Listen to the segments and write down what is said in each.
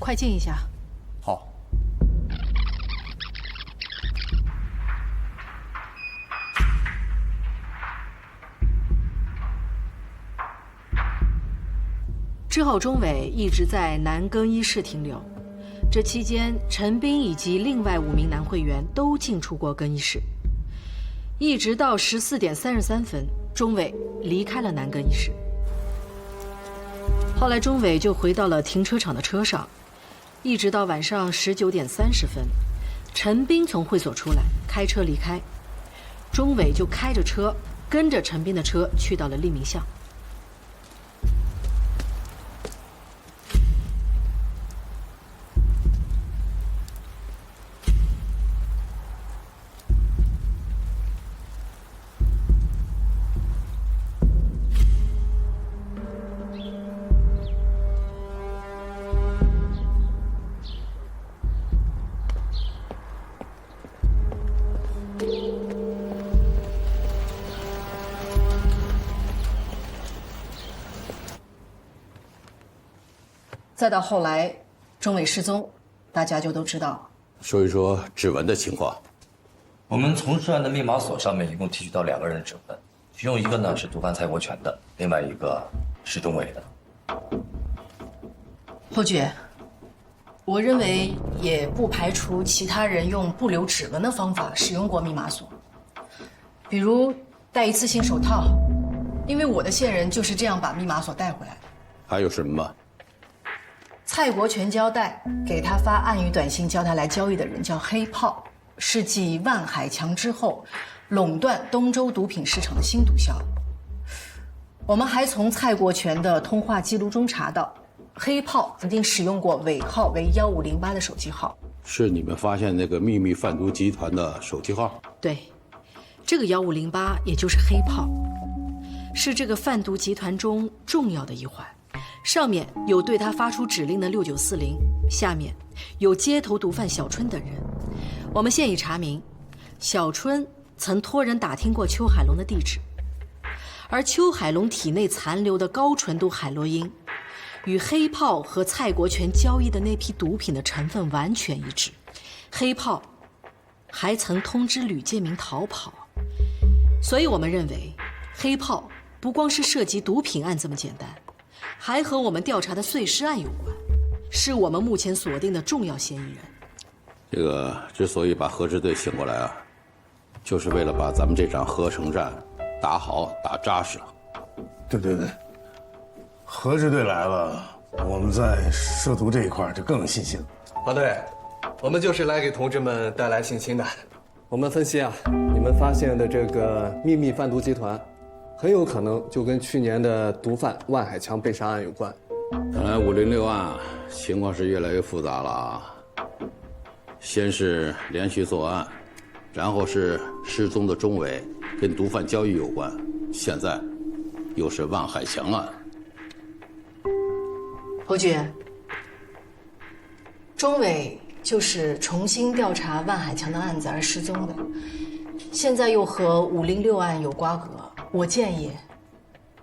快进一下。好。之后，钟伟一直在男更衣室停留。这期间，陈斌以及另外5名男会员都进出过更衣室。一直到14点33分，钟伟离开了男更衣室。后来，钟伟就回到了停车场的车上，一直到晚上19点30分，陈斌从会所出来，开车离开。钟伟就开着车跟着陈斌的车去到了利民巷。再到后来，钟伟失踪，大家就都知道了。说一说指纹的情况。我们从涉案的密码锁上面一共提取到2个人的指纹，其中一个呢是毒贩蔡国权的，另外一个是钟伟的。侯局，我认为也不排除其他人用不留指纹的方法使用过密码锁，比如戴一次性手套，因为我的线人就是这样把密码锁带回来的。还有什么吗？蔡国权交代，给他发暗语短信叫他来交易的人叫黑炮，是继万海强之后垄断东周毒品市场的新毒枭。我们还从蔡国权的通话记录中查到，黑炮曾经使用过尾号为1508的手机号。是你们发现那个秘密贩毒集团的手机号？对，这个1508也就是黑炮，是这个贩毒集团中重要的一环。上面有对他发出指令的6940，下面有街头毒贩小春等人。我们现已查明，小春曾托人打听过邱海龙的地址，而邱海龙体内残留的高纯度海洛因，与黑炮和蔡国权交易的那批毒品的成分完全一致。黑炮还曾通知吕建明逃跑，所以我们认为，黑炮不光是涉及毒品案这么简单，还和我们调查的碎尸案有关，是我们目前锁定的重要嫌疑人。这个之所以把核支队请过来啊，就是为了把咱们这场合成战打好打扎实。对，核支队来了，我们在涉毒这一块就更有信心了。华队，我们就是来给同志们带来信心的。我们分析啊，你们发现的这个秘密贩毒集团，很有可能就跟去年的毒贩万海强被杀案有关。看来506案情况是越来越复杂了啊！先是连续作案，然后是失踪的钟伟跟毒贩交易有关，现在又是万海强案。侯局，钟伟就是重新调查万海强的案子而失踪的，现在又和506案有瓜葛，我建议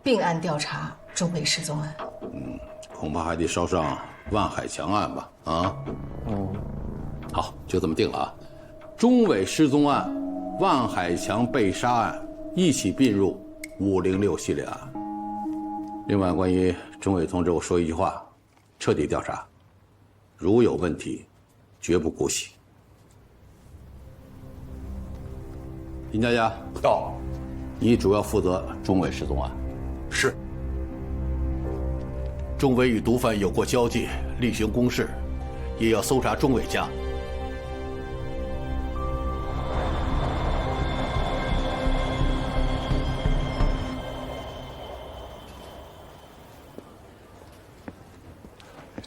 并案调查钟伟失踪案。恐怕还得捎上万海强案吧？啊？好，就这么定了啊！钟伟失踪案、万海强被杀案一起并入506系列案。另外，关于钟伟同志，我说一句话：彻底调查，如有问题，绝不姑息。林佳佳，到。你主要负责钟伟失踪案。是。钟伟与毒贩有过交际，例行公事，也要搜查钟伟家。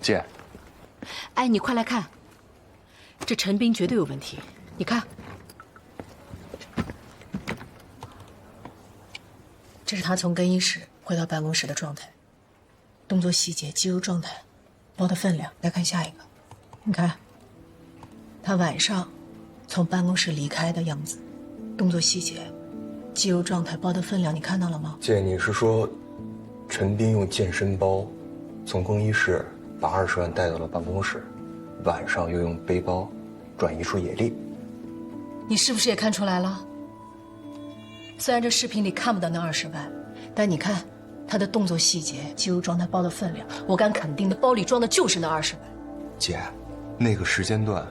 姐，哎，你快来看，这陈斌绝对有问题。你看，这是他从更衣室回到办公室的状态，动作细节、肌肉状态、包的分量。来看下一个，你看，他晚上从办公室离开的样子，动作细节、肌肉状态、包的分量，你看到了吗？姐，你是说陈斌用健身包从更衣室把20万带到了办公室，晚上又用背包转移出野地。你是不是也看出来了？虽然这视频里看不到那20万，但你看他的动作细节、肌肉状态包的分量，我敢肯定，那包里装的就是那20万。姐，那个时间段，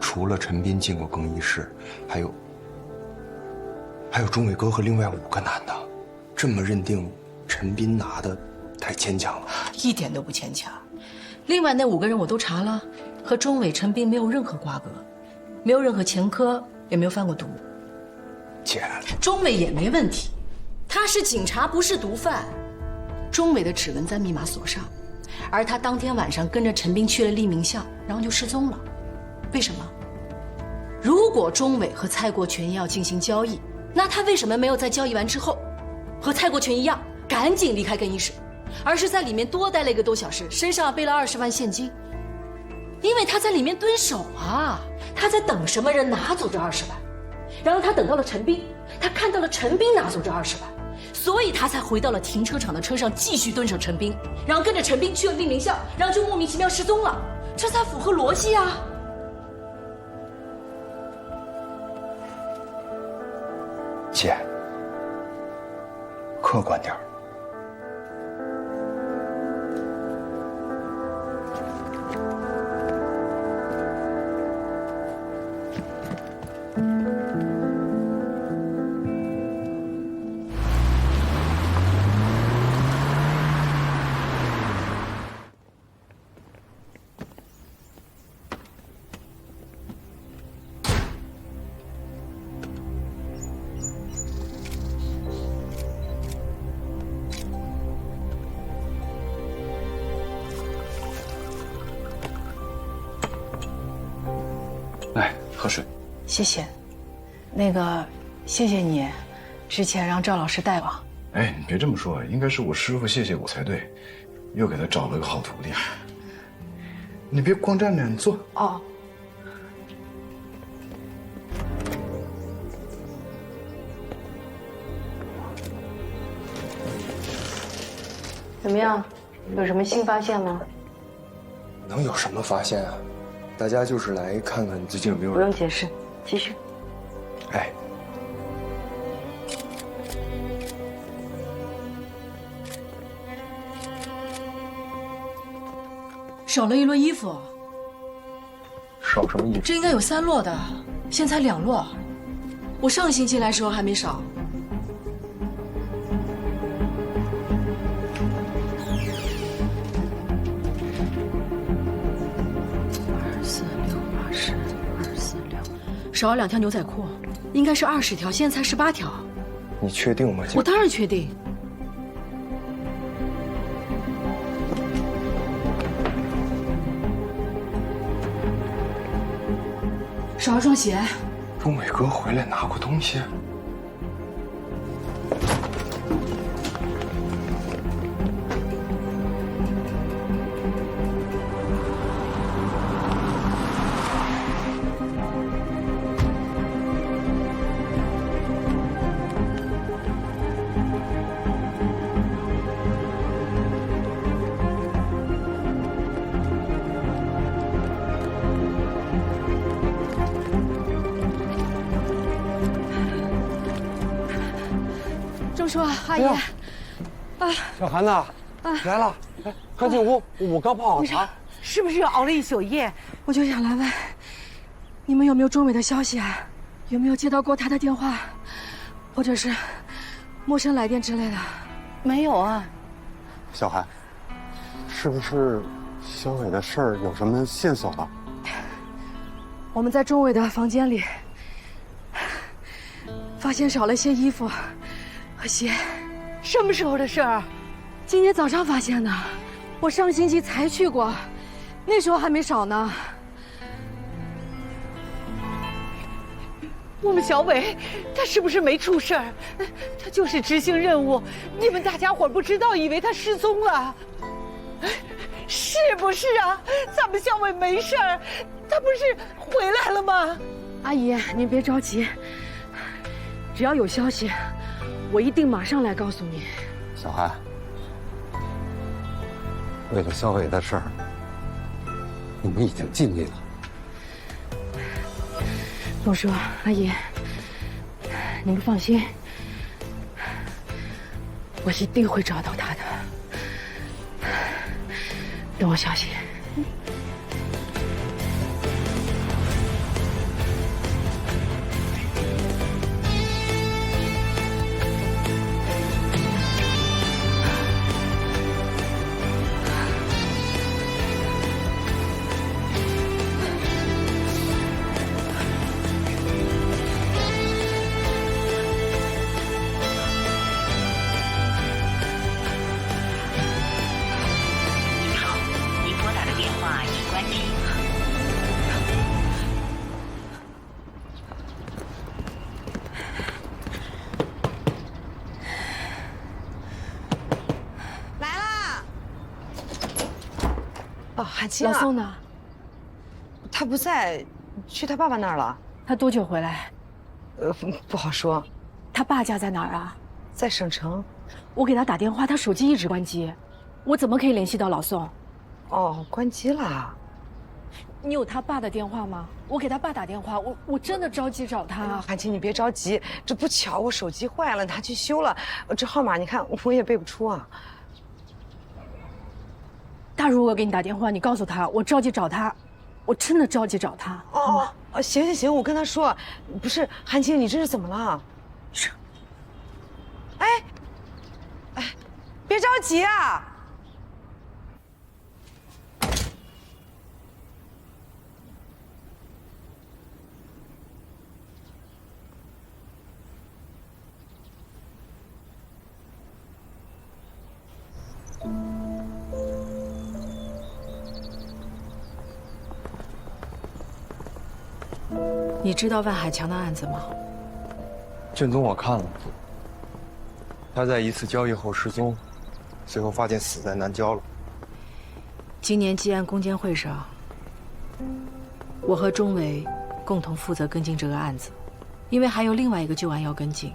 除了陈斌进过更衣室，还有钟伟哥和另外5个男的，这么认定陈斌拿的，太牵强了。一点都不牵强。另外那5个人我都查了，和钟伟、陈斌没有任何瓜葛，没有任何前科，也没有犯过毒。姐，钟伟也没问题，他是警察，不是毒贩。钟伟的指纹在密码锁上，而他当天晚上跟着陈斌去了立明巷，然后就失踪了。为什么？如果钟伟和蔡国权要进行交易，那他为什么没有在交易完之后，和蔡国权一样赶紧离开更衣室，而是在里面多待了1个多小时，身上背了20万现金？因为他在里面蹲守啊，他在等什么人拿走这20万。然后他等到了陈斌，他看到了陈斌拿走这20万，所以他才回到了停车场的车上继续蹲守陈斌，然后跟着陈斌去了立明巷，然后就莫名其妙失踪了，这才符合逻辑啊！姐，客观点儿。来，喝水。谢谢，那个，谢谢你，之前让赵老师带我。哎，你别这么说，应该是我师傅谢谢我才对，又给他找了个好徒弟。你别光站着，你坐。哦。怎么样？有什么新发现吗？能有什么发现啊？大家就是来看看最近有没有人。不用解释，继续。哎，少了1摞衣服，少什么衣服？这应该有3摞的，现在才2摞。我上个星期来时候还没少。少了2条牛仔裤，应该是20条，现在才18条。你确定吗？我当然确定。少了双鞋。钟伟哥回来拿过东西。钟叔，阿姨，小韩呐，来了，来，快进屋，我刚泡好茶。是不是又熬了一宿夜？我就想来问，你们有没有钟伟的消息啊？有没有接到过他的电话，或者是陌生来电之类的？没有啊。小韩，是不是小伟的事儿有什么线索了？我们在钟伟的房间里发现少了些衣服和鞋。什么时候的事儿？今天早上发现的，我上星期才去过，那时候还没少呢。我们小伟，他是不是没出事儿？他就是执行任务，你们大家伙不知道，以为他失踪了，是不是啊？咱们小伟没事儿，他不是回来了吗？阿姨，您别着急，只要有消息，我一定马上来告诉你。小韩，为了肖伟的事儿，你们已经尽力了。董叔，阿姨，你们放心，我一定会找到他的。等我消息。哦，韩青啊，老宋呢？他不在，去他爸爸那儿了。他多久回来？不好说。他爸家在哪儿啊？在省城。我给他打电话，他手机一直关机，我怎么可以联系到老宋？哦，关机了。你有他爸的电话吗？我给他爸打电话，我真的着急找他。韩青，你别着急，这不巧我手机坏了，拿去修了。这号码你看我也背不出啊。他如果给你打电话，你告诉他我着急找他，我真的着急找他。哦，行，我跟他说。不是，韩青，你这是怎么了？是。哎，别着急啊。你知道万海强的案子吗？卷宗我看了，他在一次交易后失踪，随后发现死在南郊了。今年纪案攻坚会上，我和钟伟共同负责跟进这个案子，因为还有另外一个旧案要跟进，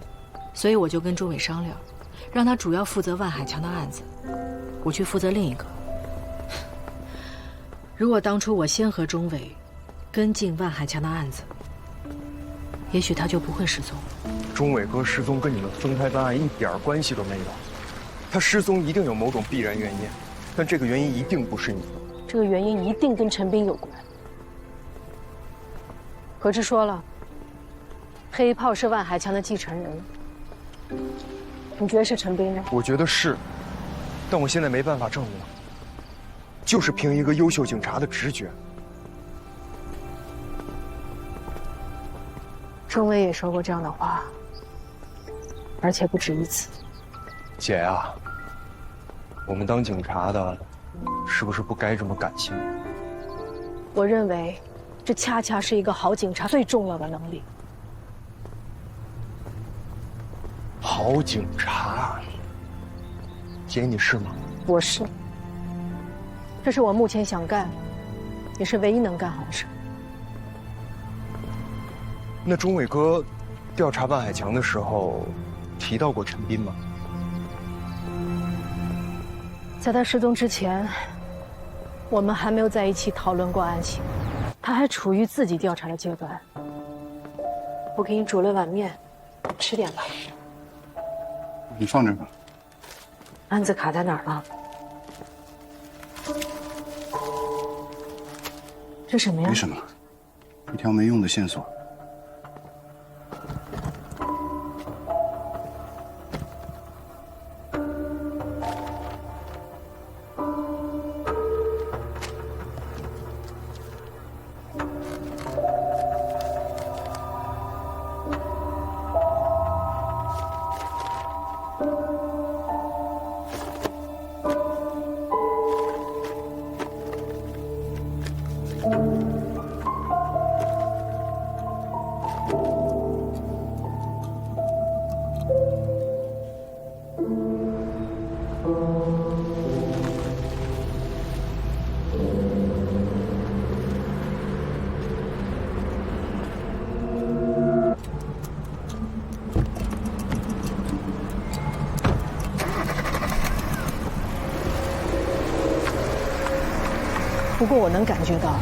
所以我就跟钟伟商量，让他主要负责万海强的案子，我去负责另一个。如果当初我先和钟伟跟进万海强的案子，也许他就不会失踪。钟伟哥失踪跟你们分开办案一点关系都没有，他失踪一定有某种必然原因，但这个原因一定不是你。这个原因一定跟陈斌有关。何志说了，黑炮是万海强的继承人，你觉得是陈斌吗？我觉得是，但我现在没办法证明，就是凭一个优秀警察的直觉。钟伟也说过这样的话，而且不止一次。姐呀，我们当警察的，是不是不该这么感性？我认为，这恰恰是一个好警察最重要的能力。好警察，姐你是吗？我是。这是我目前想干，也是唯一能干好的事。那钟伟哥调查万海强的时候，提到过陈斌吗？在他失踪之前，我们还没有在一起讨论过案情，他还处于自己调查的阶段。我给你煮了碗面，吃点吧。你放这吧。案子卡在哪儿了？这什么呀？没什么，一条没用的线索。不过我能感觉到，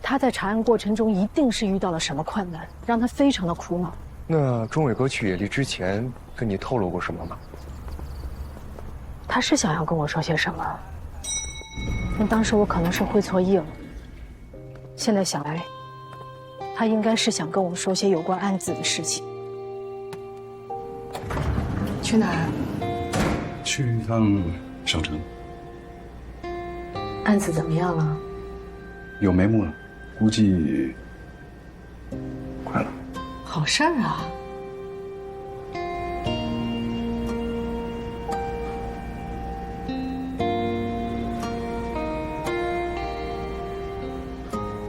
他在查案过程中一定是遇到了什么困难，让他非常的苦恼。那钟伟哥去野地之前跟你透露过什么吗？他是想要跟我说些什么，但当时我可能是会错意了。现在想来，他应该是想跟我说些有关安子的事情。去哪儿？去一趟省城。安子怎么样了？有眉目了，估计快了。好事儿啊！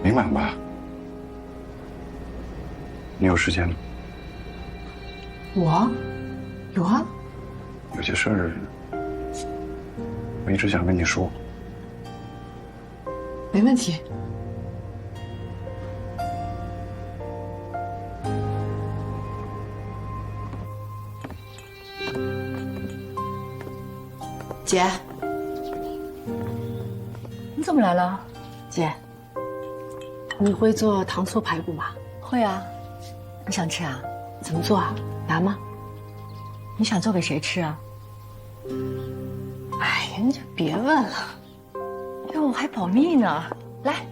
明晚吧。你有时间吗？我有啊。有些事儿我一直想跟你说。没问题。姐，你怎么来了？姐，你会做糖醋排骨吗？会啊，你想吃啊？怎么做啊？难吗？你想做给谁吃啊？哎呀，你就别问了。哟，我还保密呢。来，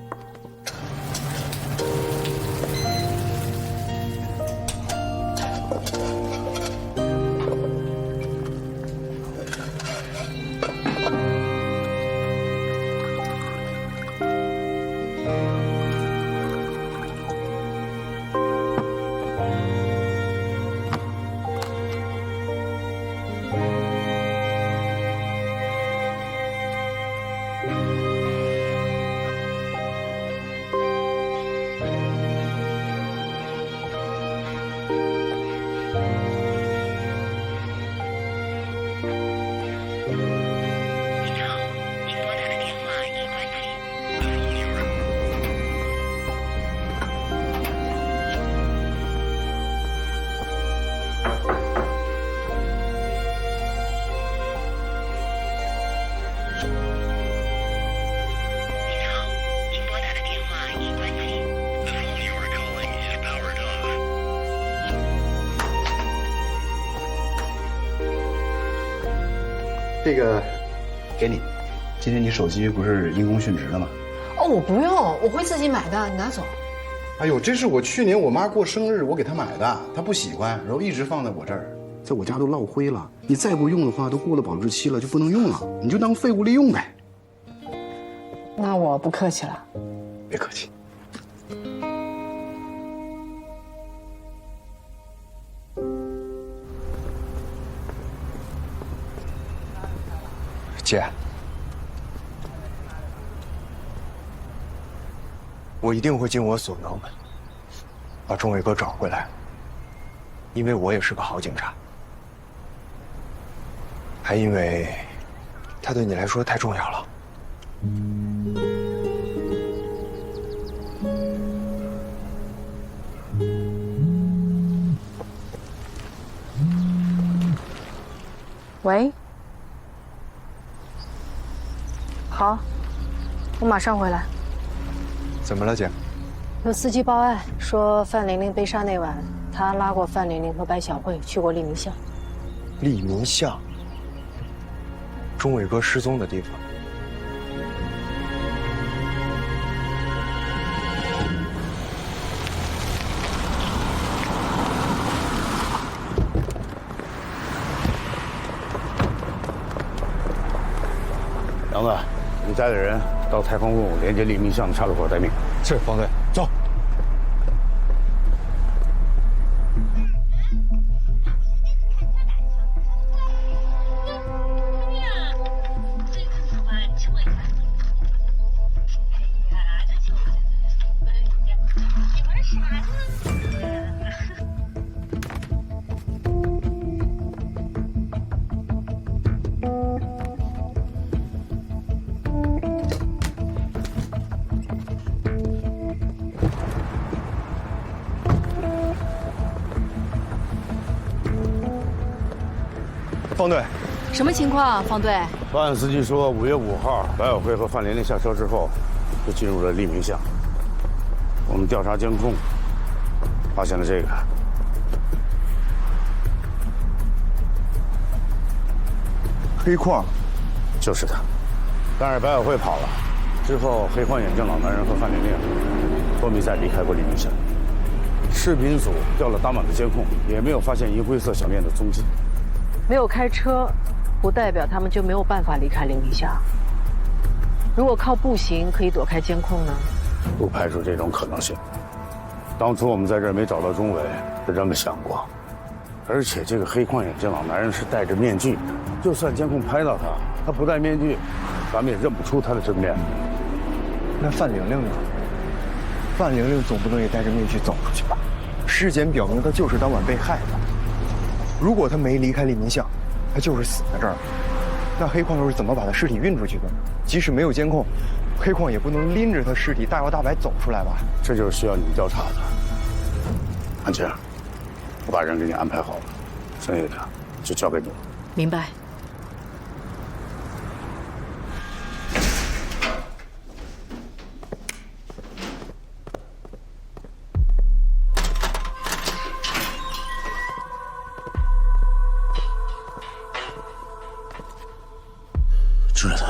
这个给你，今天你手机不是因公殉职了吗？哦，我不用，我会自己买的，你拿走。哎呦，这是我去年我妈过生日我给她买的，她不喜欢，然后一直放在我这儿，在我家都落灰了。你再不用的话，都过了保质期了，就不能用了，你就当废物利用呗。那我不客气了。别客气。姐，我一定会尽我所能，把钟伟哥找回来。因为我也是个好警察，还因为他对你来说太重要了。喂。好，我马上回来。怎么了，姐？有司机报案说范玲玲被杀那晚，他拉过范玲玲和白小慧去过利民巷。利民巷，钟伟哥失踪的地方。杨子，你带着人到太空路连接利民巷的岔路口待命。是，方队，走。方队，什么情况，方队？报案司机说，5月5号，白晓辉和范玲玲下车之后，就进入了黎明巷。我们调查监控，发现了这个。黑矿，就是他。但是白晓辉跑了，之后黑框眼镜老男人和范玲玲都没再离开过黎明巷。视频组调了当晚的监控，也没有发现银灰色小面的踪迹。没有开车，不代表他们就没有办法离开黎明巷。如果靠步行可以躲开监控呢？不排除这种可能性。当初我们在这儿没找到钟伟，是这么想过。而且这个黑框眼镜老男人是戴着面具，就算监控拍到他，他不戴面具，咱们也认不出他的真面目。那范玲玲呢？范玲玲总不能也戴着面具走出去吧？尸检表明她就是当晚被害的。如果她没离开黎明巷，她就是死在这儿。那黑矿又是怎么把她尸体运出去的？即使没有监控，黑矿也不能拎着她尸体大摇大摆走出来吧？这就是需要你们调查的。安琪，我把人给你安排好了，剩下的就交给你了。明白。知道。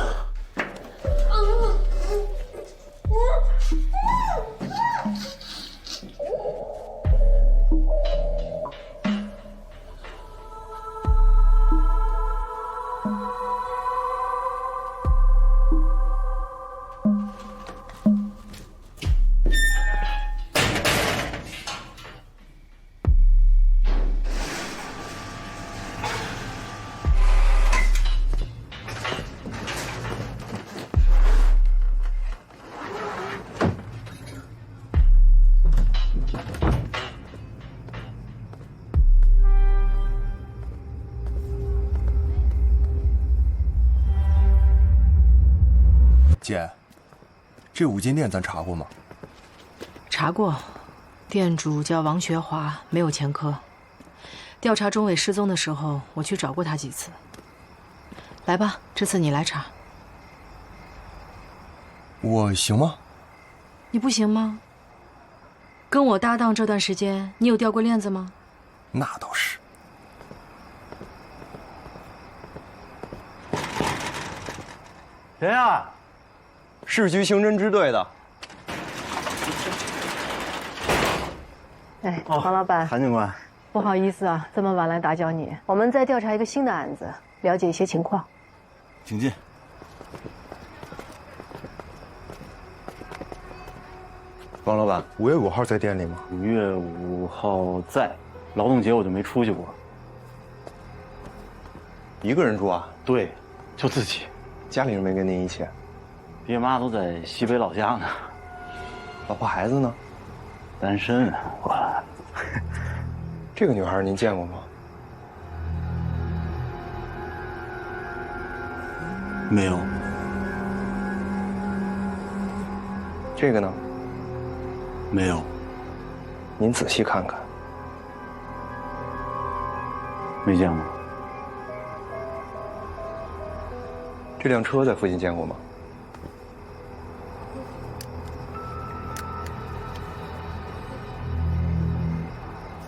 姐，这5金店咱查过吗？查过，店主叫王学华，没有前科。调查钟伟失踪的时候，我去找过他几次。来吧，这次你来查。我行吗？你不行吗？跟我搭档这段时间，你有掉过链子吗？那倒是。谁啊？市局刑侦支队的。哎，王老板，韩警官，不好意思啊，这么晚来打搅你。我们在调查一个新的案子，了解一些情况。请进。王老板，5月5号在店里吗5月5号在，劳动节我就没出去过。一个人住啊？对，就自己。家里人没跟您一起？爹妈都在西北老家呢。老婆孩子呢？单身。我。这个女孩您见过吗？没有。这个呢？没有。您仔细看看。没见过。这辆车在附近见过吗？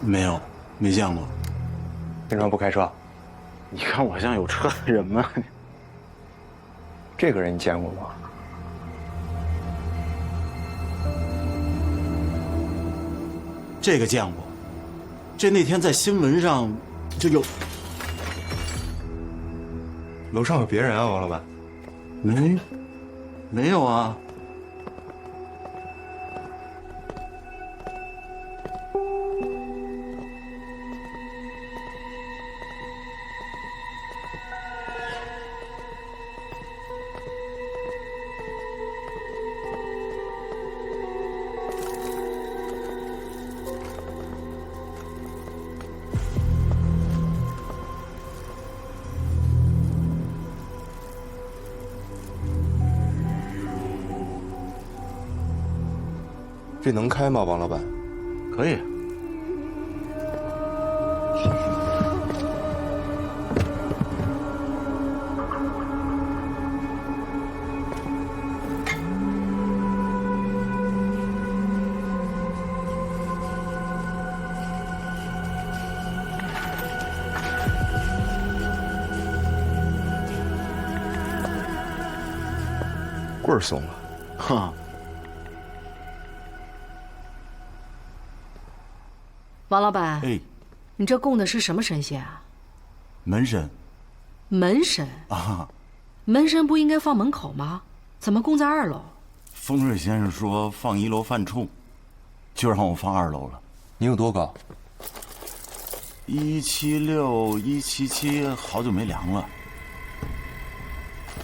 没有，没见过。平常不开车？你看我像有车的人吗？这个人你见过吗？这个见过，这那天在新闻上就有。楼上有别人啊，王老板？没有啊。这能开吗，王老板？可以。棍儿松了，哈。王老板，哎，你这供的是什么神仙啊？门神。门神啊？门神不应该放门口吗？怎么供在2楼？风水先生说放1楼犯冲，就让我放2楼了。你有多高？176、177，好久没量了。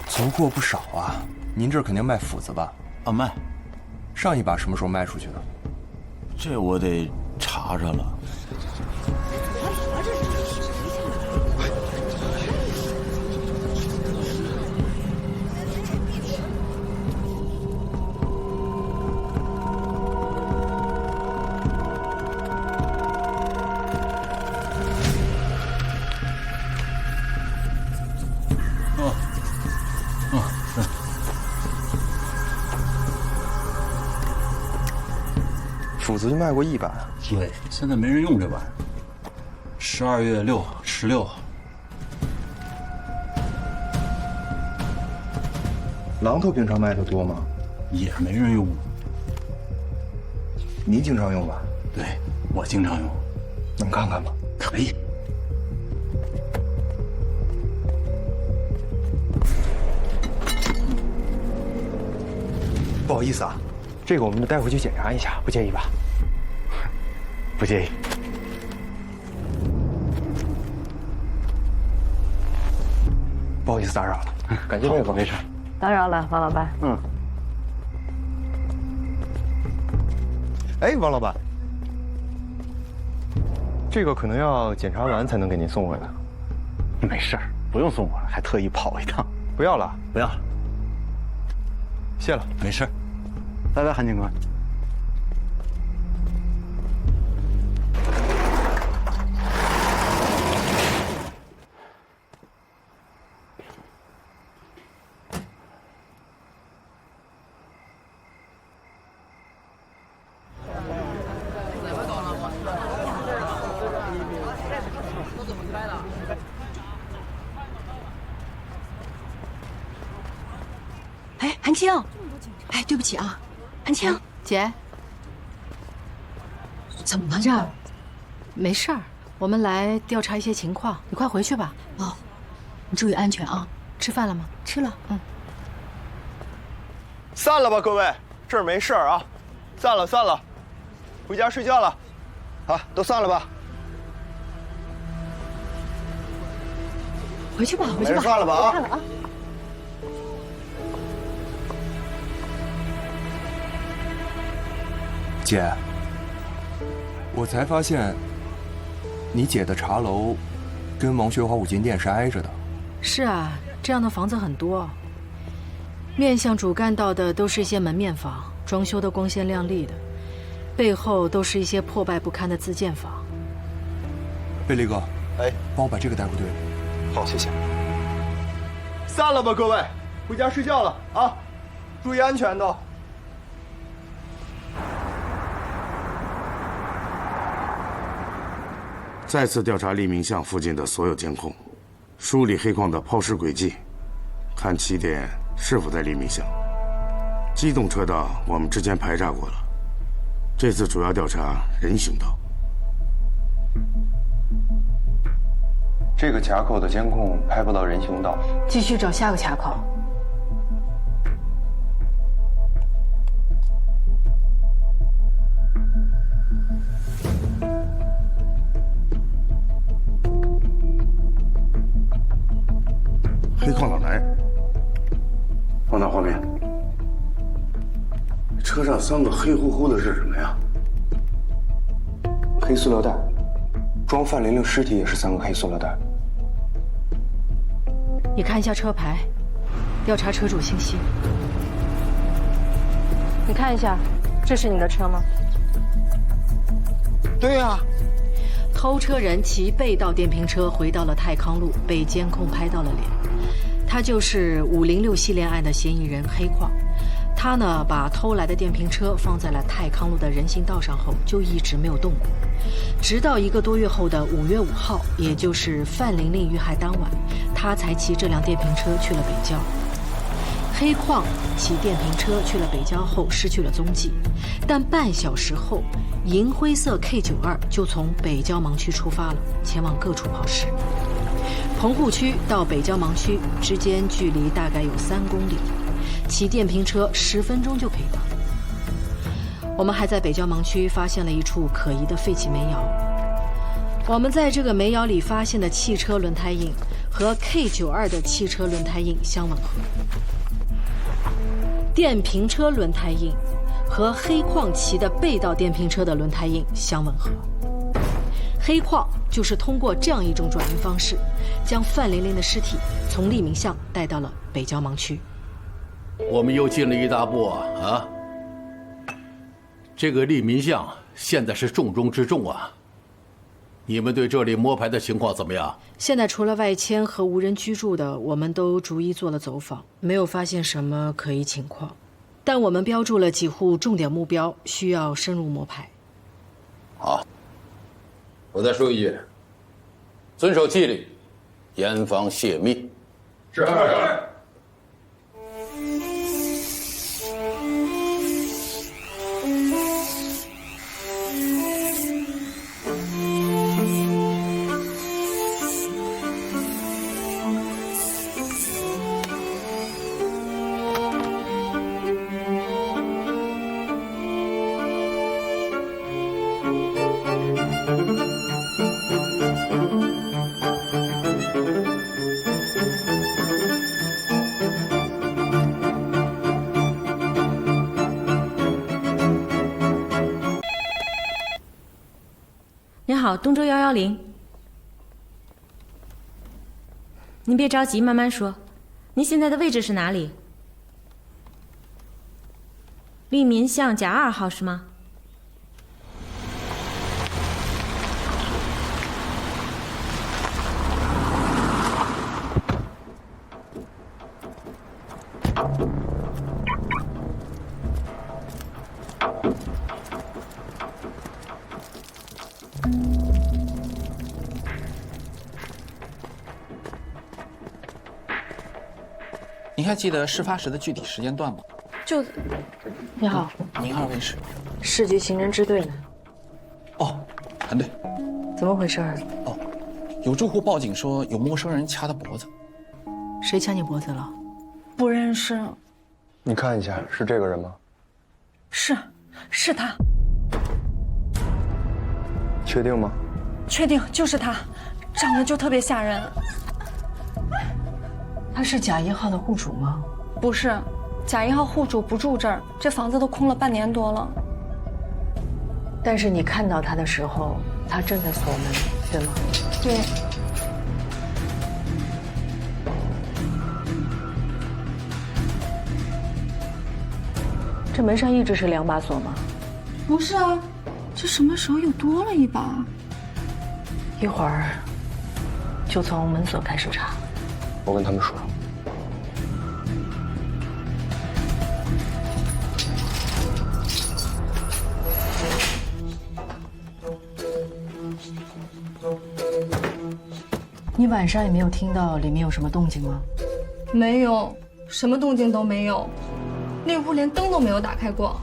足过不少啊！您这儿肯定卖斧子吧？啊，卖。上一把什么时候卖出去的？这我得查查了。斧子就卖过1把。对，现在没人用这玩意儿。12月6、16。榔头平常卖的多吗？也没人用。你经常用吧？对，我经常用。能看看吗？可以。不好意思啊，这个我们带回去检查一下，不介意吧？不介意。不好意思打扰了，感谢配合。没事。打扰了，王老板。嗯。哎，王老板，这个可能要检查完才能给您送回来。没事儿，不用送我了，还特意跑一趟。不要了，不要了，谢了。没事。拜拜，韩警官。哎，韩青，哎，对不起啊，韩青姐，怎么了这儿？没事儿，我们来调查一些情况，你快回去吧。哦，你注意安全啊。吃饭了吗？吃了。嗯。散了吧，各位，这儿没事儿啊，散了散了，回家睡觉了，啊，都散了吧。回去吧，回去吧。没人散了吧啊。看了啊。姐，我才发现，你姐的茶楼跟王学华五金店是挨着的。是啊，这样的房子很多。面向主干道的都是一些门面房，装修的光鲜亮丽的，背后都是一些破败不堪的自建房。贝利哥，哎，帮我把这个带回队里。好，谢谢。散了吧，各位，回家睡觉了啊，注意安全都。再次调查黎明巷附近的所有监控，梳理黑矿的抛尸轨迹，看起点是否在黎明巷。机动车道我们之前排查过了，这次主要调查人行道。这个卡口的监控拍不到人行道，继续找下个卡口。黑矿哪来？放大画面。车上3个黑乎乎的是什么呀？黑塑料袋，装范玲玲尸体也是3个黑塑料袋。你看一下车牌，调查车主信息。你看一下，这是你的车吗？对呀。偷车人骑被盗电瓶车回到了泰康路，被监控拍到了脸。他就是506系列案的嫌疑人黑矿。他呢，把偷来的电瓶车放在了泰康路的人行道上后，就一直没有动过，直到1个多月后的5月5号，也就是范玲玲遇害当晚，他才骑这辆电瓶车去了北郊。黑矿骑电瓶车去了北郊后失去了踪迹，但半小时后，银灰色 K92就从北郊盲区出发了，前往各处跑实。棚户区到北郊盲区之间距离大概有3公里，骑电瓶车10分钟就可以到。我们还在北郊盲区发现了一处可疑的废弃煤窑。我们在这个煤窑里发现的汽车轮胎印和 K92的汽车轮胎印相吻合，电瓶车轮胎印和黑矿骑的被盗电瓶车的轮胎印相吻合。黑矿就是通过这样一种转移方式，将范玲玲的尸体从利民巷带到了北郊盲区。我们又进了一大步啊！这个利民巷现在是重中之重啊！你们对这里摸排的情况怎么样？现在除了外迁和无人居住的，我们都逐一做了走访，没有发现什么可疑情况。但我们标注了几户重点目标，需要深入摸排。好，我再说一句，遵守纪律，严防泄密。是。您好，东周110。您别着急，慢慢说。您现在的位置是哪里？利民巷甲2号是吗？您还记得事发时的具体时间段吗？你好，您2位是？市局刑侦支队的。哦，团队。怎么回事？哦，有住户报警说有陌生人掐他脖子。谁掐你脖子了？不认识。你看一下，是这个人吗？是他。确定吗？确定，就是他，长得就特别吓人。他是甲1号的户主吗？不是，甲1号户主不住这儿，这房子都空了半年多了。但是你看到他的时候，他正在锁门，对吗？对。这门上一直是2把锁吗？不是啊，这什么时候又多了一把？一会儿就从门锁开始查。我跟他们说。你晚上也没有听到里面有什么动静吗？没有，什么动静都没有，那屋连灯都没有打开过。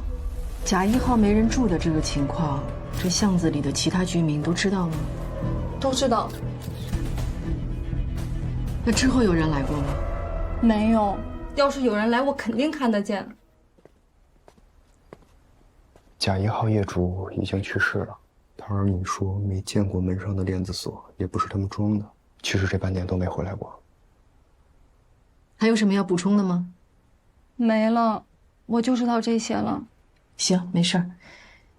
甲1号没人住的这个情况，这巷子里的其他居民都知道吗？都知道。那之后有人来过吗？没有，要是有人来，我肯定看得见。甲1号业主已经去世了，他儿女说没见过门上的链子锁，也不是他们装的。去世这半年都没回来过。还有什么要补充的吗？没了，我就知道这些了。行，没事儿。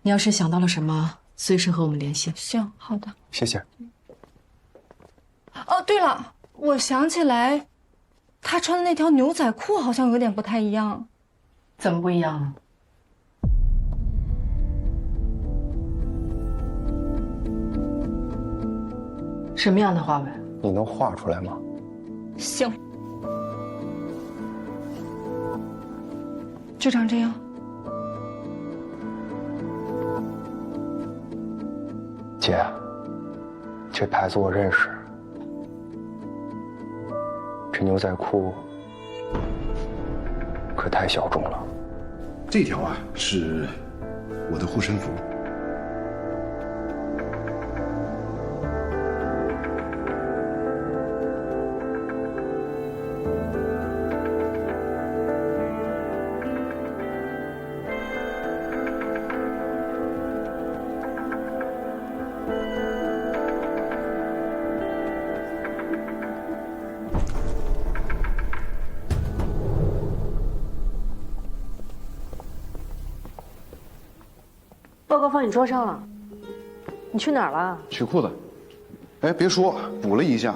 你要是想到了什么，随时和我们联系。行，好的。谢谢。哦，对了，我想起来，他穿的那条牛仔裤好像有点不太一样。怎么不一样呢？什么样的花纹？你能画出来吗？行，就长这样。姐，这牌子我认识。这牛仔裤是太小众了。这条啊是我的护身符。报告放你桌上了，你去哪儿了？取裤子。哎，别说，补了一下，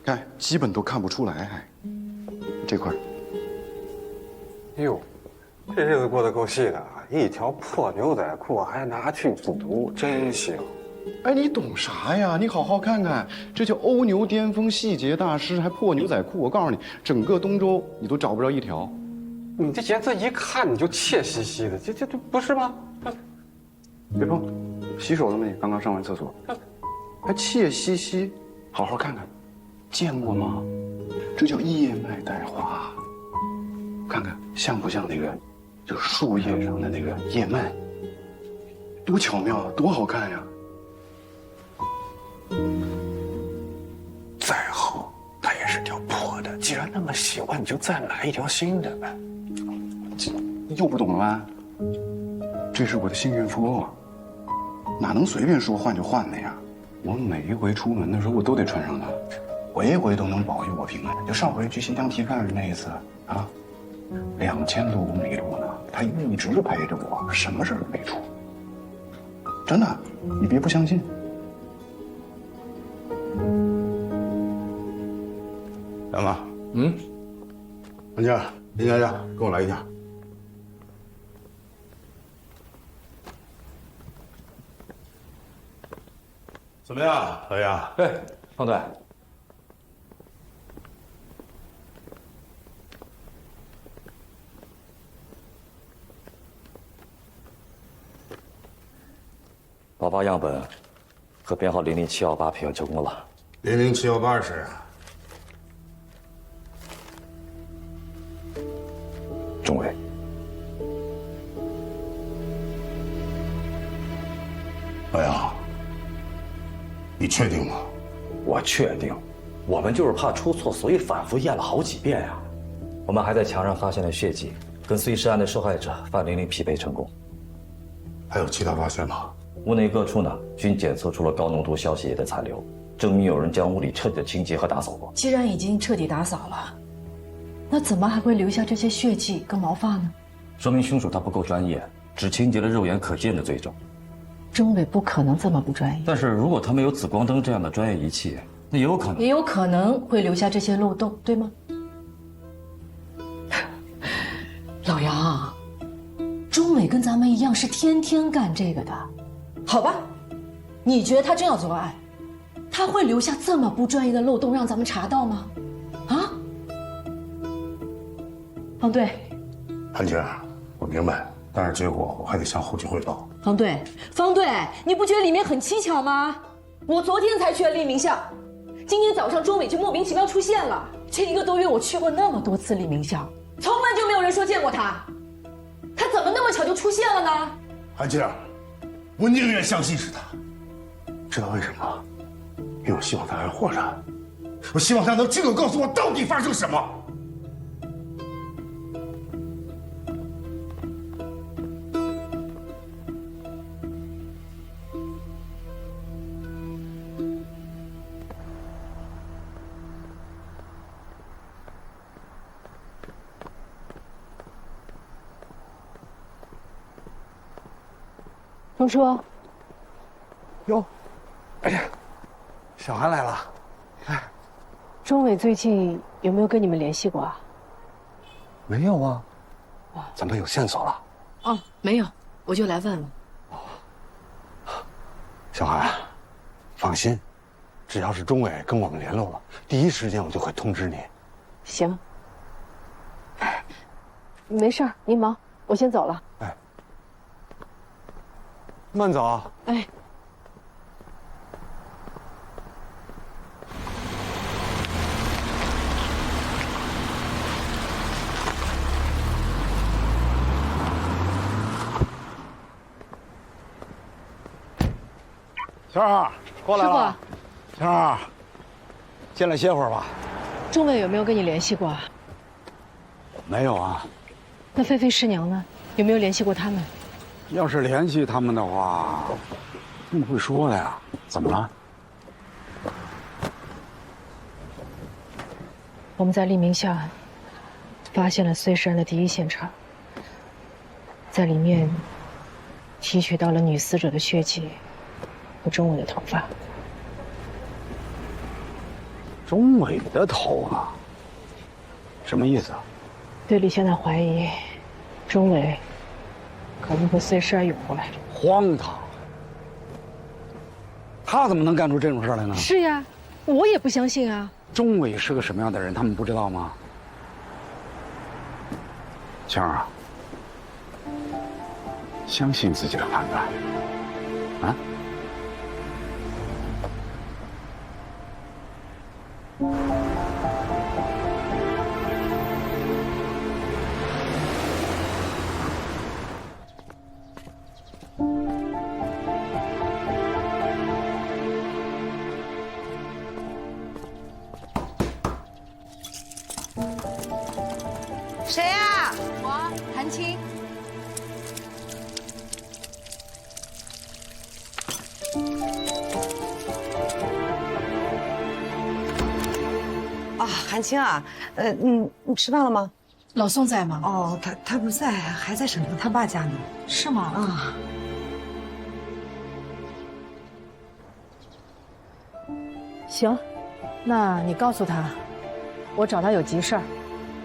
看基本都看不出来，还这块。哟，这日子过得够细的，一条破牛仔裤还拿去补，真行。哎，你懂啥呀？你好好看看，这叫欧牛巅峰细节大师，还破牛仔裤。我告诉你，整个东周你都找不着一条。你这颜色一看你就怯兮兮的，这不是吗？别碰，洗手了吗？你刚刚上完厕所，还怯兮兮，好好看看，见过吗？这叫叶脉带花，看看像不像那个，就树叶上的那个叶脉，多巧妙，多好看呀！再好，它也是条破的。既然那么喜欢，你就再买一条新的呗。又不懂了吧？这是我的幸运符，哪能随便说换就换的呀？我每一回出门的时候，我都得穿上它，回回都能保佑我平安。就上回去新疆提干那一次啊，2000多公里路呢，它一直陪着我，什么事都没出。真的，你别不相信。杨子，文静，林佳佳，跟我来一下。怎么样，何阳？哎，方队，爆发样本和编号00718培养成功了。00718是谁啊？钟伟。何阳，你确定吗？我确定，我们就是怕出错，所以反复验了好几遍呀。我们还在墙上发现了血迹，跟碎尸案的受害者范玲玲匹配成功。还有其他发现吗？屋内各处呢均检测出了高浓度消血液的残留，证明有人将屋里彻底清洁和打扫过。既然已经彻底打扫了，那怎么还会留下这些血迹跟毛发呢？说明凶手他不够专业，只清洁了肉眼可见的罪证。钟伟不可能这么不专业。但是如果他没有紫光灯这样的专业仪器，那也有可能会留下这些漏洞，对吗？老杨，钟伟跟咱们一样是天天干这个的，好吧？你觉得他真要作案，他会留下这么不专业的漏洞让咱们查到吗？啊？方队，韩姐，我明白，但是结果我还得向后期汇报。方队，你不觉得里面很蹊跷吗？我昨天才去了黎明巷，今天早上钟伟就莫名其妙出现了。这1个多月我去过那么多次黎明巷，从来就没有人说见过他，他怎么那么巧就出现了呢？韩姐，我宁愿相信是他，知道为什么？因为我希望他还活着，我希望他能亲口告诉我到底发生什么。钟叔，哟，哎呀，小韩来了。钟伟最近有没有跟你们联系过啊？没有啊，咱们有线索了。哦，没有，我就来问问。小韩，放心，只要是钟伟跟我们联络了，第一时间我就会通知你。行，没事儿，您忙，我先走了。慢走啊。哎。晴儿，过来了。师晴儿，进来歇会儿吧。钟伟有没有跟你联系过啊？没有啊。那菲菲师娘呢？有没有联系过他们？要是联系他们的话，他们会说的呀。怎么了？我们在黎明巷发现了碎尸案的第一现场，在里面提取到了女死者的血迹和钟伟的头发。钟伟的头啊？什么意思啊？队里现在怀疑钟伟可能和碎尸案有关。荒唐！他怎么能干出这种事来呢？是呀，我也不相信啊。钟伟是个什么样的人，他们不知道吗？晴儿啊，相信自己的判断，啊？谁呀？我韩青。啊，韩青啊，你吃饭了吗？老宋在吗？哦，他不在，还在省城他爸家呢。是吗？啊。行，那你告诉他，我找他有急事儿。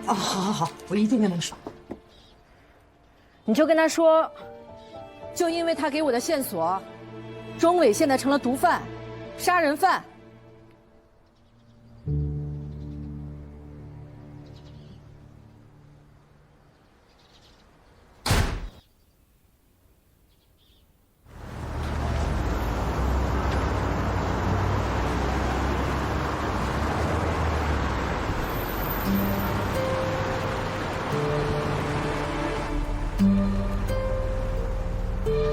哦，好，我一定跟他说。你就跟他说，就因为他给我的线索，钟伟现在成了毒贩、杀人犯。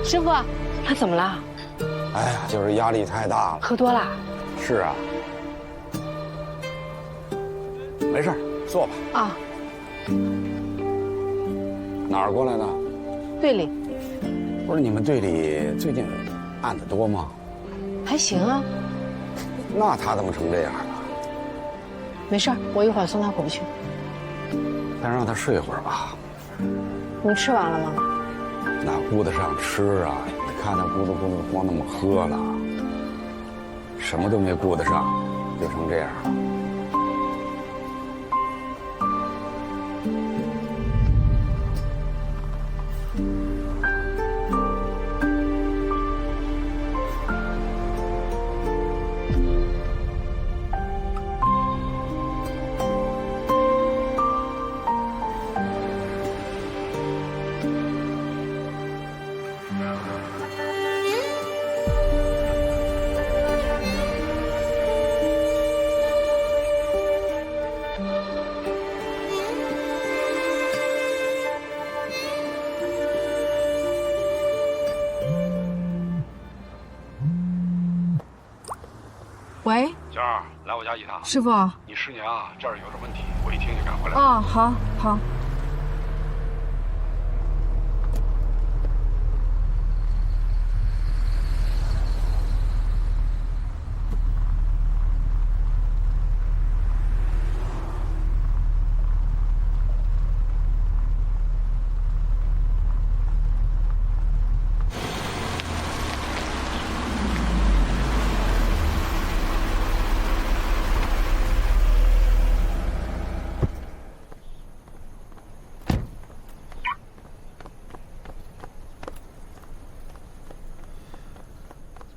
师傅，他怎么了？哎呀，就是压力太大了。喝多了？是啊。没事，坐吧。啊。哪儿过来的？队里。不是你们队里最近案子多吗？还行啊。那他怎么成这样了？没事，我一会儿送他回去。再让他睡会儿吧。你吃完了吗？哪顾得上吃啊？你看他咕噜咕噜光那么喝了，什么都没顾得上，就成这样了。喂，娟儿，来我家一趟。师傅，你师娘啊，这儿有点问题，我一听就赶回来。哦，好，好。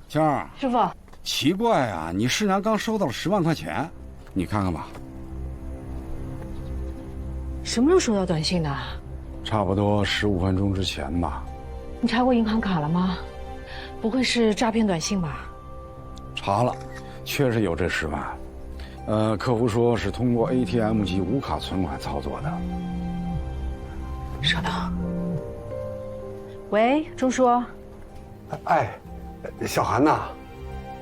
晴儿，师傅，奇怪啊，你师娘刚收到了10万块钱，你看看吧。什么时候收到短信的？差不多15分钟之前吧。你查过银行卡了吗？不会是诈骗短信吧？查了，确实有这10万。客户说是通过 ATM 机无卡存款操作的。稍等。喂，钟叔。哎，小韩呐，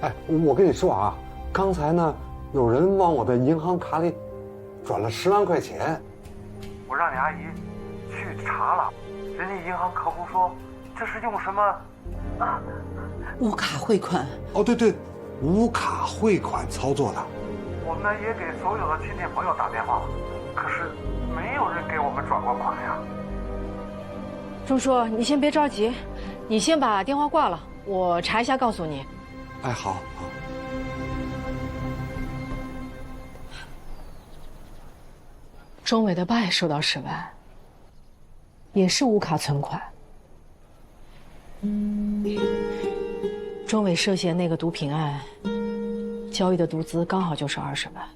哎，我跟你说啊，刚才呢，有人往我的银行卡里转了10万块钱。我让你阿姨去查了，人家银行客服说这是用什么啊？无卡汇款。哦，对对，无卡汇款操作的。我们也给所有的亲戚朋友打电话了，可是没有人给我们转过款呀。钟叔，你先别着急，你先把电话挂了，我查一下告诉你。哎，好，好。钟伟的爸也收到10万，也是无卡存款。钟伟涉嫌那个毒品案，交易的毒资刚好就是20万。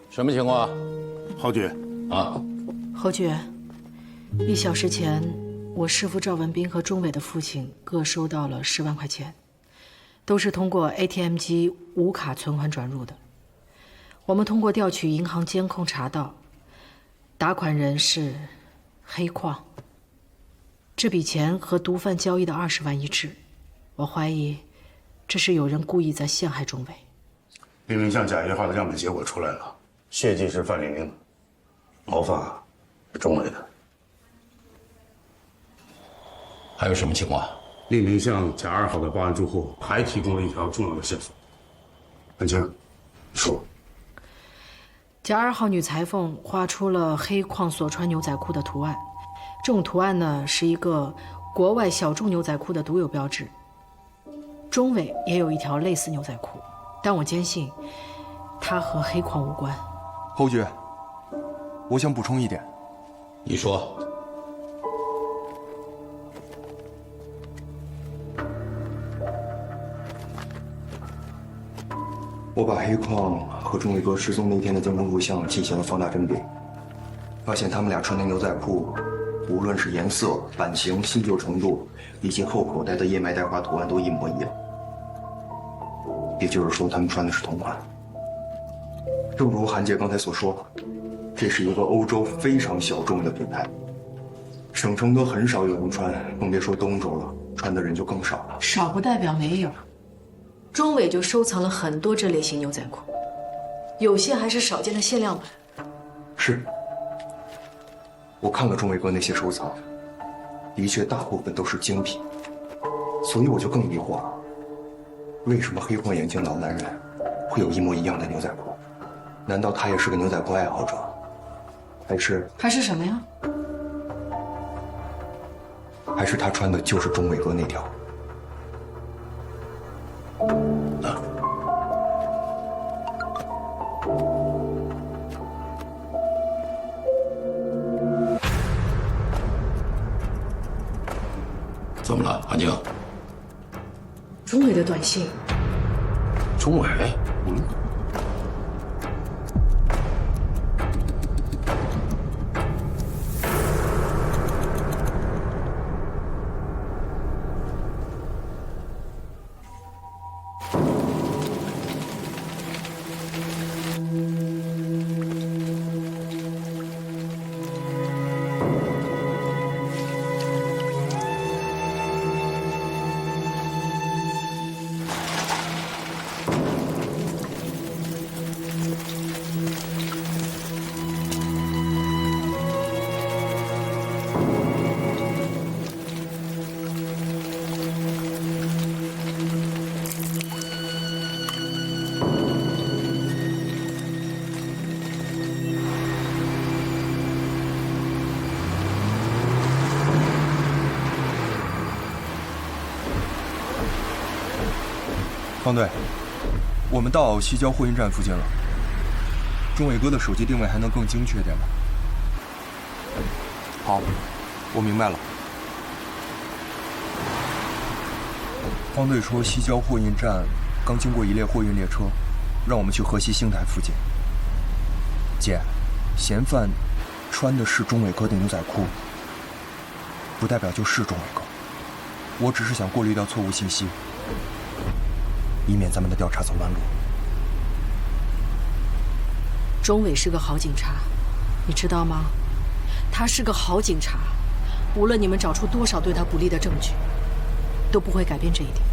什么情况？侯局，啊，侯局，1小时前，我师父赵文斌和钟伟的父亲各收到了10万块钱，都是通过 ATM 机无卡存款转入的。我们通过调取银行监控查到，打款人是黑矿。这笔钱和毒贩交易的20万一致，我怀疑这是有人故意在陷害钟伟。黎明巷假1号的样本结果出来了，血迹是范玲玲的，毛发是钟伟的。还有什么情况？黎明巷假2号的报案住户还提供了一条重要的线索。文清，说。假2号女裁缝画出了黑矿所穿牛仔裤的图案，这种图案呢是一个国外小众牛仔裤的独有标志。钟伟也有一条类似牛仔裤，但我坚信它和黑矿无关。侯局，我想补充一点。你说。我把黑矿和钟伟哥失踪那天的监控录像进行了放大甄别，发现他们俩穿的牛仔裤，无论是颜色、版型、新旧程度，以及后口袋的叶脉带花图案都一模一样。也就是说，他们穿的是同款。正如韩姐刚才所说，这是一个欧洲非常小众的品牌，省城都很少有人穿，更别说东周了，穿的人就更少了。少不代表没有。钟伟就收藏了很多这类型牛仔裤，有些还是少见的限量版。是，我看了钟伟哥那些收藏，的确大部分都是精品，所以我就更疑惑了，为什么黑框眼镜老男人会有一模一样的牛仔裤？难道他也是个牛仔裤爱好者？还是什么呀？还是他穿的就是钟伟哥那条？怎么了，韩静？钟伟的短信。钟伟？方队，我们到西郊货运站附近了。钟伟哥的手机定位还能更精确点吗？好，我明白了。方队说西郊货运站刚经过一列货运列车，让我们去河西兴台附近。姐，嫌犯穿的是钟伟哥的牛仔裤，不代表就是钟伟哥。我只是想过滤掉错误信息。以免咱们的调查走弯路。钟伟是个好警察，你知道吗？他是个好警察，无论你们找出多少对他不利的证据，都不会改变这一点。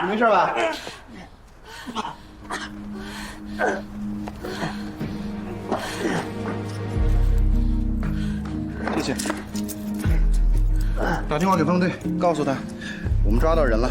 你没事吧？谢谢。打电话给方队，告诉他，我们抓到人了。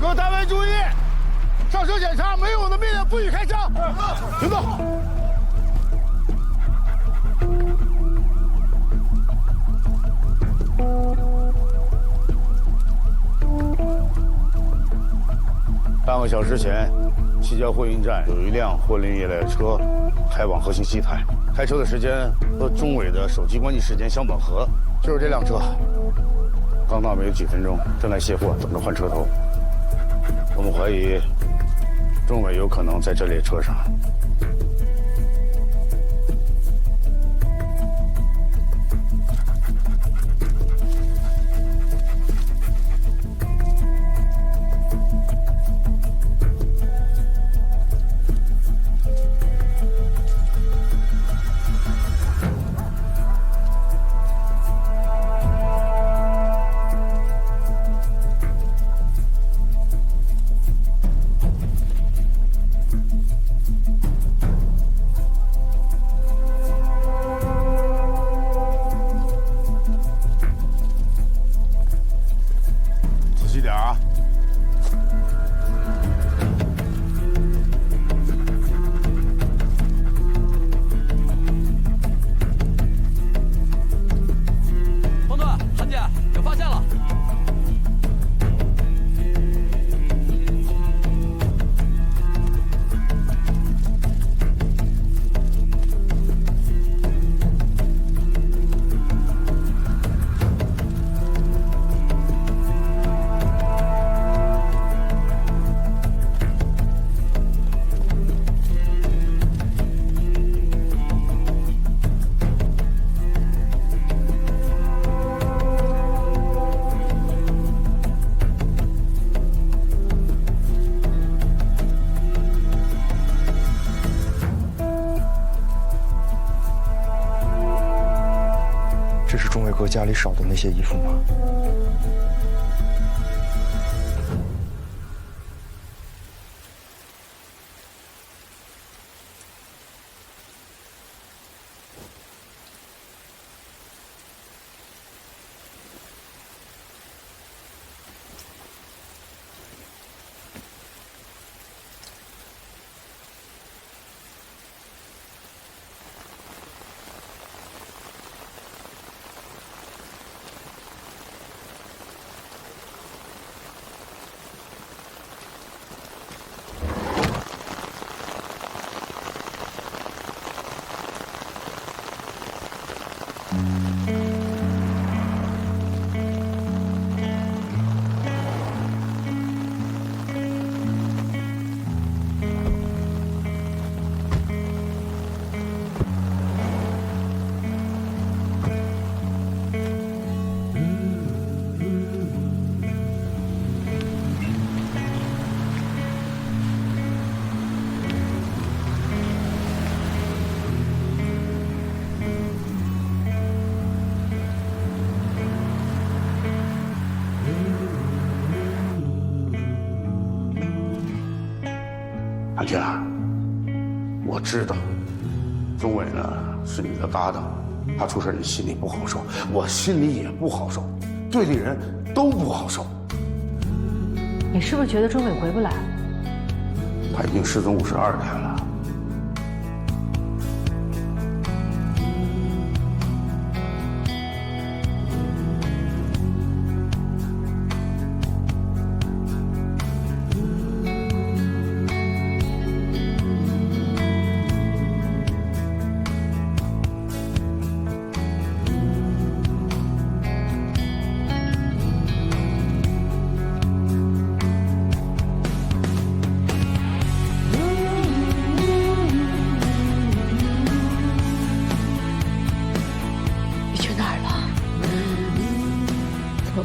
各单位注意，上车检查，没有我的命令不许开枪。行动。半个小时前，西郊货运站有一辆货运业的车开往河西西台，开车的时间和钟伟的手机关机时间相吻合，就是这辆车。刚到没有几分钟，正在卸货，等着换车头。我们怀疑钟伟有可能在这列车上。合家里少的那些衣服吗？安静啊，我知道，钟伟呢是你的搭档，他出事你心里不好受，我心里也不好受，队里人都不好受。你是不是觉得钟伟回不来？他已经失踪52天了。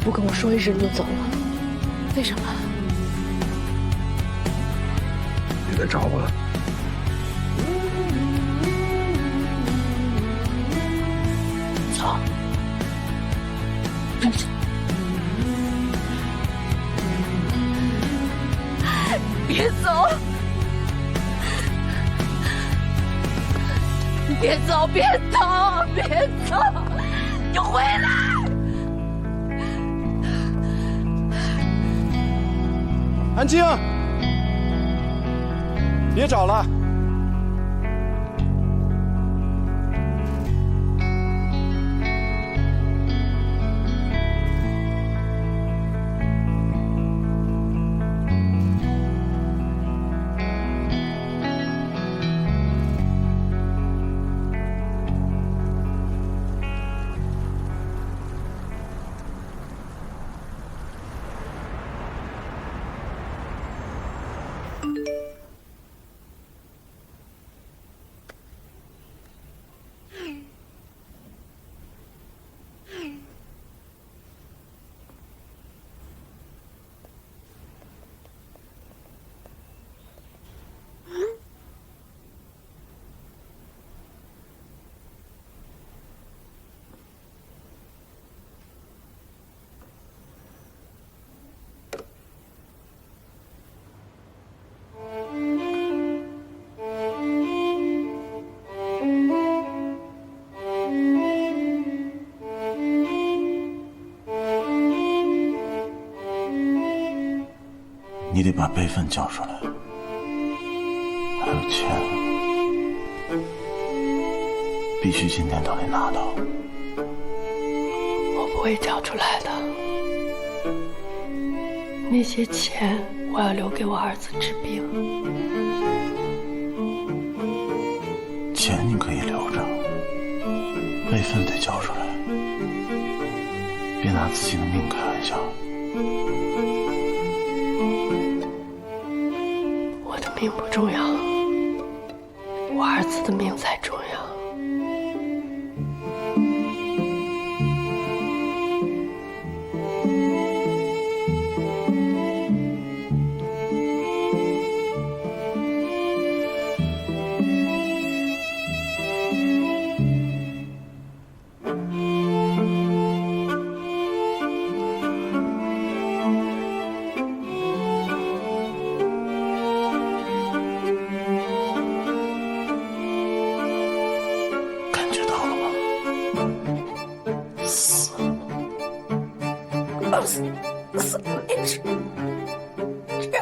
不跟我说一声就走了，为什么？别再找我了。走。别走！别走！别走！别走！你回来！安静，别找了。你得把备份交出来，还有钱，必须今天都得拿到。我不会交出来的，那些钱我要留给我儿子治病。钱你可以留着，备份得交出来，别拿自己的命开玩笑。命不重要，我儿子的命才重要。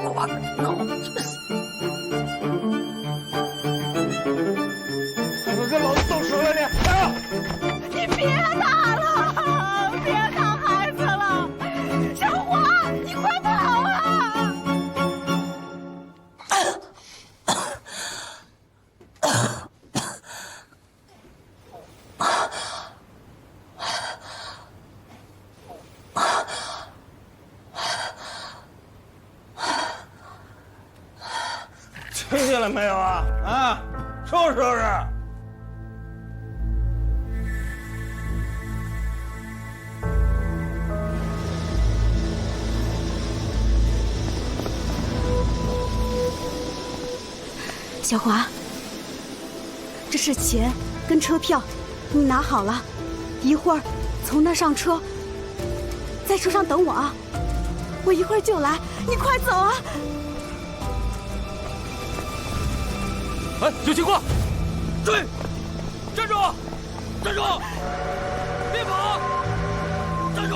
我跟老子动手了你！哎呀！你别打了，别打孩子了，小华，你快跑啊！听见了没有啊？啊，收拾收拾！小华，这是钱跟车票，你拿好了，一会儿从那上车，在车上等我啊！我一会儿就来，你快走啊！哎，有情况！追！站住！站住！别跑！站住！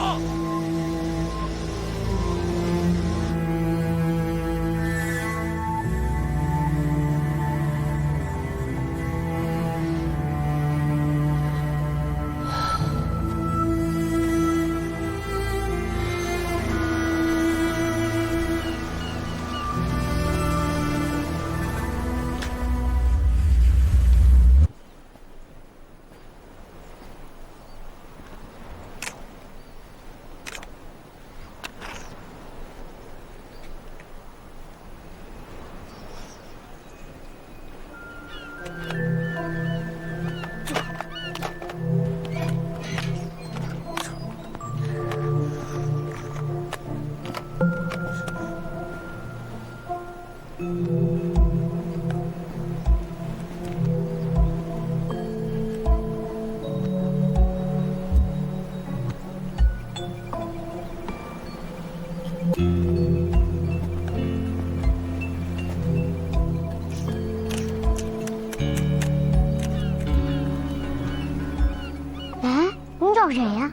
找谁呀？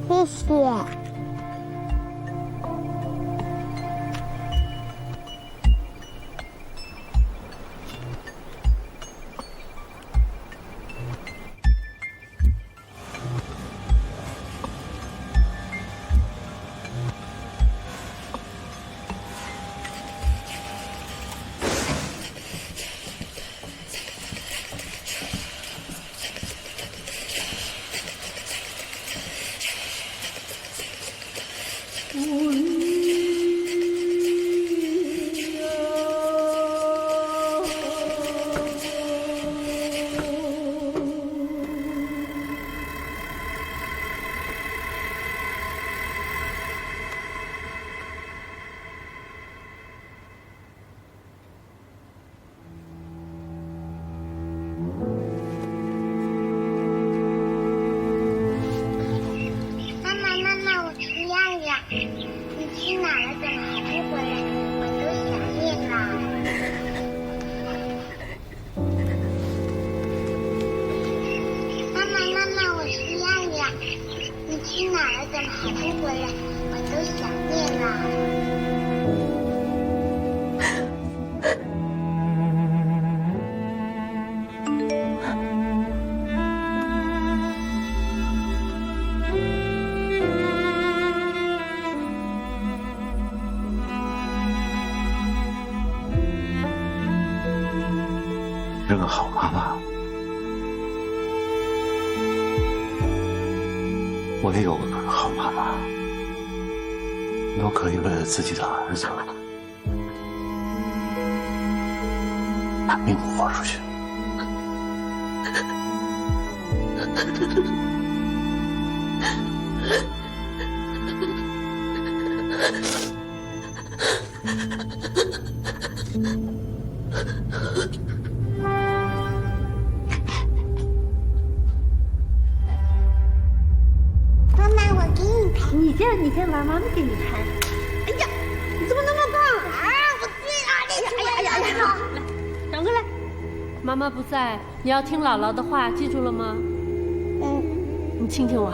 谢谢。是个好妈妈，我也有个好妈妈，都可以为了自己的儿子把命豁出去。你先玩，妈妈给你弹。哎呀，你怎么那么怕玩啊？我最爱的。哎呀，来，转过来。妈妈不在，你要听姥姥的话，记住了吗？嗯。你亲亲我。